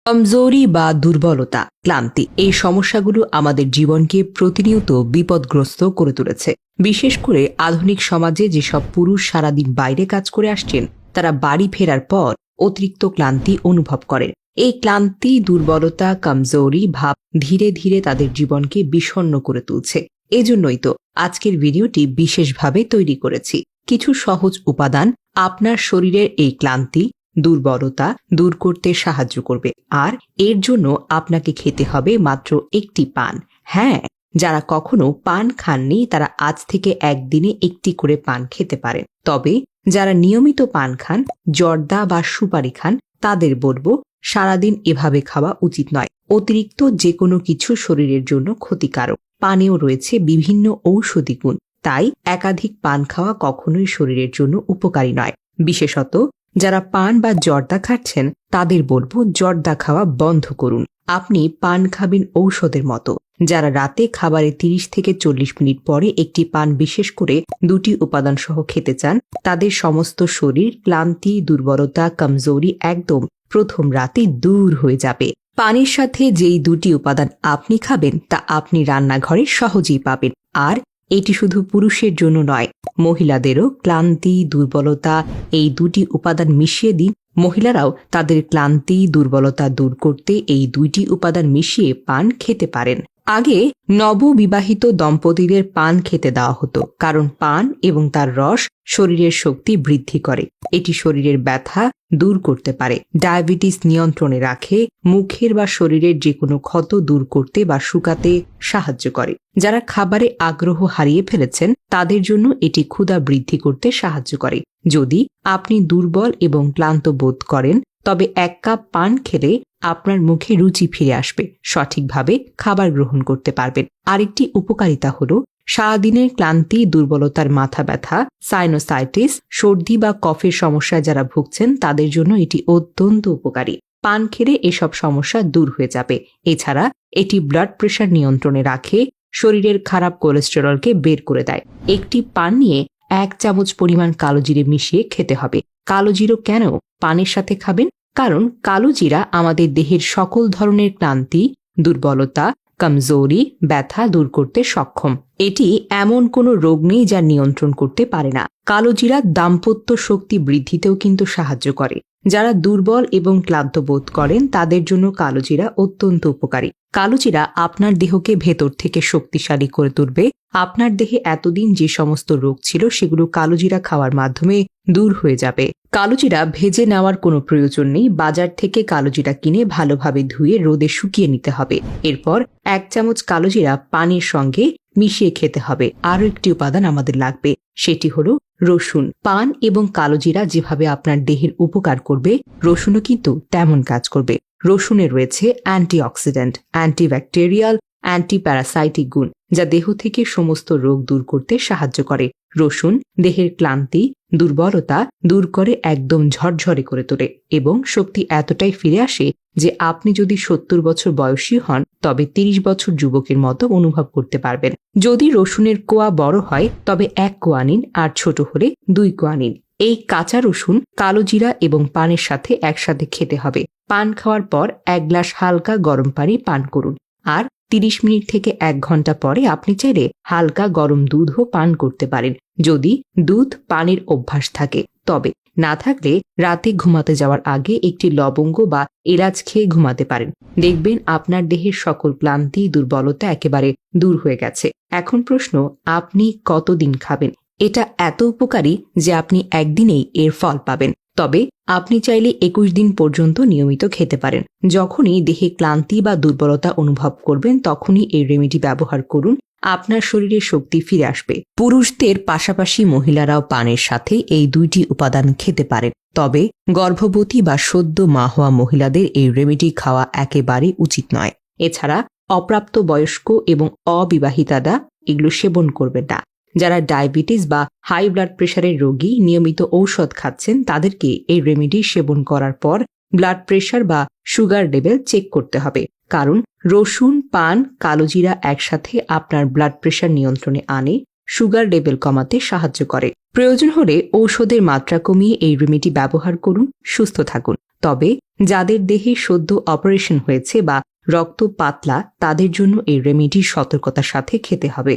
কমজোরি বা দুর্বলতা, ক্লান্তি এই সমস্যাগুলো আমাদের জীবনকে প্রতিনিয়ত বিপদগ্রস্ত করে তুলেছে। বিশেষ করে আধুনিক সমাজে যেসব পুরুষ সারাদিন বাইরে কাজ করে আসছেন, তারা বাড়ি ফেরার পর অতিরিক্ত ক্লান্তি অনুভব করেন। এই ক্লান্তি, দুর্বলতা, কমজোরি ভাব ধীরে ধীরে তাদের জীবনকে বিষণ্ণ করে তুলছে। এজন্যই তো আজকের ভিডিওটি বিশেষভাবে তৈরি করেছি। কিছু সহজ উপাদান আপনার শরীরের এই ক্লান্তি, দুর্বলতা দূর করতে সাহায্য করবে। আর এর জন্য আপনাকে খেতে হবে মাত্র একটি পান। হ্যাঁ, যারা কখনো পান খাননি তারা আজ থেকে একদিনে একটি করে পান খেতে পারেন। তবে যারা নিয়মিত পান খান, জর্দা বা সুপারি খান, তাদের বলবো সারাদিন এভাবে খাওয়া উচিত নয়। অতিরিক্ত যে কোনো কিছু শরীরের জন্য ক্ষতিকারক। পানেও রয়েছে বিভিন্ন ঔষধি গুণ, তাই একাধিক পান খাওয়া কখনোই শরীরের জন্য উপকারী নয়। বিশেষত যারা পান বা জর্দা খাচ্ছেন তাদের বলবো জর্দা খাওয়া বন্ধ করুন। আপনি পান খাবেন ঔষধের মতো। যারা রাতে খাবারে 30 থেকে 40 মিনিট পরে একটি পান, বিশেষ করে 2টি উপাদান সহ খেতে চান, তাদের সমস্ত শরীর ক্লান্তি, দুর্বলতা, কমজোরি একদম প্রথম রাতেই দূর হয়ে যাবে। পানির সাথে যেই 2টি উপাদান আপনি খাবেন তা আপনি রান্নাঘরে সহজেই পাবেন। আর এটি শুধু পুরুষের জন্য নয়, মহিলাদেরও ক্লান্তি, দুর্বলতা এই 2টি উপাদান মিশিয়ে দিন। মহিলারাও তাদের ক্লান্তি, দুর্বলতা দূর করতে এই 2টি উপাদান মিশিয়ে পান খেতে পারেন। আগে নববিবাহিত দম্পতিদের পান খেতে দেওয়া হতো, কারণ পান এবং তার রস শরীরের শক্তি বৃদ্ধি করে। এটি শরীরের ব্যথা দূর করতে পারে, ডায়াবেটিস নিয়ন্ত্রণে রাখে, মুখের বা শরীরের যে কোনো ক্ষত দূর করতে বা শুকাতে সাহায্য করে। যারা খাবারে আগ্রহ হারিয়ে ফেলেছেন তাদের জন্য এটি ক্ষুধা বৃদ্ধি করতে সাহায্য করে। যদি আপনি দুর্বল এবং ক্লান্ত বোধ করেন, তবে 1 কাপ পান খেলে আপনার মুখে রুচি ফিরে আসবে, সঠিকভাবে খাবার গ্রহণ করতে পারবেন। আরেকটি উপকারিতা হলো সারাদিনের ক্লান্তি, দুর্বলতার, মাথা ব্যথা, সাইনোসাইটিস, সর্দি বা কফের সমস্যায় যারা ভুগছেন তাদের জন্য এটি অত্যন্ত উপকারী। পান খেলে এসব সমস্যা দূর হয়ে যাবে। এছাড়া এটি ব্লাড প্রেশার নিয়ন্ত্রণে রাখে, শরীরের খারাপ কোলেস্টেরলকে বের করে দেয়। একটি পান নিয়ে 1 চামচ পরিমাণ কালো জিরে মিশিয়ে খেতে হবে। কালো জিরো কেন পানের সাথে খাবেন? কারণ কালো জিরা আমাদের দেহের সকল ধরনের ক্লান্তি, দুর্বলতা, কমজোরি, ব্যথা দূর করতে সক্ষম। এটি এমন কোনো রোগ নেই যা নিয়ন্ত্রণ করতে পারে না। কালো জিরা দাম্পত্য শক্তি বৃদ্ধিতেও কিন্তু সাহায্য করে। যারা দুর্বল এবং ক্লান্ত বোধ করেন তাদের জন্য কালো জিরা অত্যন্ত উপকারী। কালো জিরা আপনার দেহকে ভেতর থেকে শক্তিশালী করে তুলবে। আপনার দেহে এতদিন যে সমস্ত রোগ ছিল সেগুলো কালো জিরা খাওয়ার মাধ্যমে দূর হয়ে যাবে। কালো জিরা ভেজে নেওয়ার কোনো প্রয়োজন নেই। বাজার থেকে কালো জিরা কিনে ভালোভাবে ধুয়ে রোদে শুকিয়ে নিতে হবে। এরপর 1 চামচ কালো জিরা পানির সঙ্গে মিশিয়ে খেতে হবে। আরও একটি উপাদান আমাদের লাগবে, সেটি হলো রসুন। পান এবং কালো জিরা যেভাবে আপনার দেহের উপকার করবে, রসুনও কিন্তু তেমন কাজ করবে। রসুনে রয়েছে অ্যান্টিঅক্সিডেন্ট, অ্যান্টিব্যাকটেরিয়াল, অ্যান্টিপ্যারাসাইটিক গুণ, যা দেহ থেকে সমস্ত রোগ দূর করতে সাহায্য করে। রসুন দেহের ক্লান্তি, দুর্বলতা দূর করে একদম ঝরঝরে করে তোলে এবং শক্তি এতটাই ফিরে আসে যে আপনি যদি 70 বছর বয়সী হন তবে 30 বছর যুবকের মতো অনুভব করতে পারবেন। যদি রসুনের কোয়া বড় হয় তবে 1 কোয়া নিন, আর ছোট হলে 2 কোয়া নিন। এই কাঁচা রসুন কালো জিরা এবং পানের সাথে একসাথে খেতে হবে। পান খাওয়ার পর 1 গ্লাস হালকা গরম পানি পান করুন। আর 30 মিনিট থেকে 1 ঘন্টা পরে আপনি চাইলে হালকা গরম দুধও পান করতে পারেন, যদি দুধ পানের অভ্যাস থাকে। তবে না থাকলে রাতে ঘুমাতে যাওয়ার আগে একটি লবঙ্গ বা এলাচ খেয়ে ঘুমাতে পারেন। দেখবেন আপনার দেহের সকল ক্লান্তি, দুর্বলতা একেবারে দূর হয়ে গেছে। এখন প্রশ্ন, আপনি কতদিন খাবেন? এটা এত উপকারী যে আপনি একদিনেই এর ফল পাবেন। তবে আপনি চাইলে 21 দিন পর্যন্ত নিয়মিত খেতে পারেন। যখনই দেহে ক্লান্তি বা দুর্বলতা অনুভব করবেন তখনই এই রেমেডি ব্যবহার করুন। আপনার শরীরে শক্তি ফিরে আসবে। পুরুষদের পাশাপাশি মহিলারাও পানের সাথে এই 2টি উপাদান খেতে পারেন। তবে গর্ভবতী বা সদ্য মা হওয়া মহিলাদের এই রেমেডি খাওয়া একেবারে উচিত নয়। এছাড়া অপ্রাপ্ত বয়স্ক এবং অবিবাহিতারা এগুলো সেবন করবেন না। যারা ডায়াবেটিস বা হাই ব্লাড প্রেশারের রোগী নিয়মিত ঔষধ খাচ্ছেন তাদেরকে এই রেমেডি সেবন করার পর ব্লাড প্রেশার বা সুগার লেভেল চেক করতে হবে। কারণ রসুন, পান, কালো জিরা একসাথে আপনার ব্লাড প্রেশার নিয়ন্ত্রণে আনে, সুগার লেভেল কমাতে সাহায্য করে। প্রয়োজন হলে ঔষধের মাত্রা কমিয়ে এই রেমেডি ব্যবহার করুন। সুস্থ থাকুন। তবে যাদের দেহে সদ্য অপারেশন হয়েছে বা রক্ত পাতলা তাদের জন্য এই রেমেডি সতর্কতার সাথে খেতে হবে।